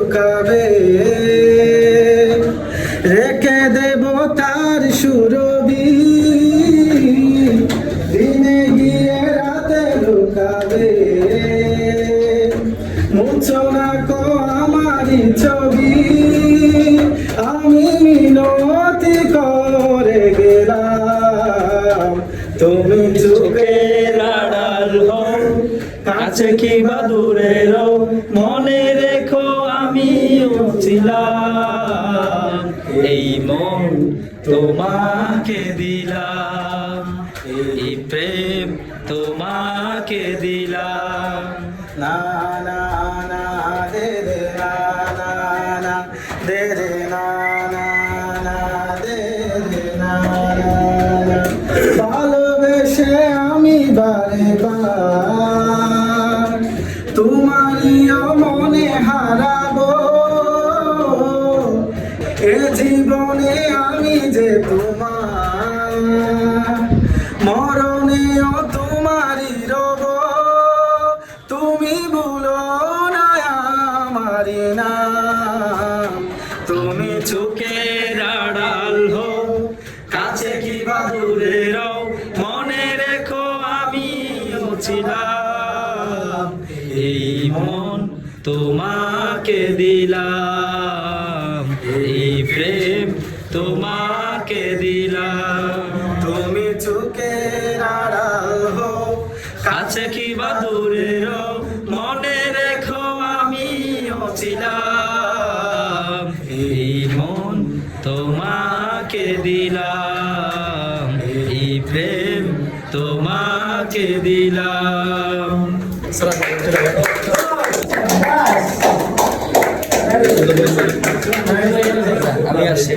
লুকাবে, রেখে দেব তার সুরবি, দিনে গিয়ে রাতে লুকাবে। মুছো না কো আমারি ছবি, আমি মিনতি করে গেলাম। তুমি চোখের আড়াল হও, কাছে কিংবা দূরে রও, মনে রেখো আমিও ছিলাম। এই মন তোমাকে দিলাম, এই প্রেম তোমাকে দিলাম। না না না দে রে না না না দে রে না না না দে রে না না না। ভালোবেসে আমি বারে বার তোমারই মনে হারাবো, এ জীবনে আমি যে তোমার, মরণেও তোমারই রব। তুমি ভুলো না আমারি নাম, তুমি চোখের আড়াল হও, কাছে কিংবা দূরে রও, মনে রেখো আমিও ছিলাম। এই মন তোমাকে দিলাম, এই প্রেম তোমাকে দিলাম। তুমি চোখের আড়াল হও, কাছে কিংবা দূরে রও, মনে রেখো আমিও ছিলাম। এই মন তোমাকে দিলাম, এই প্রেম তোমাকে দিলাম। আমি আসছি।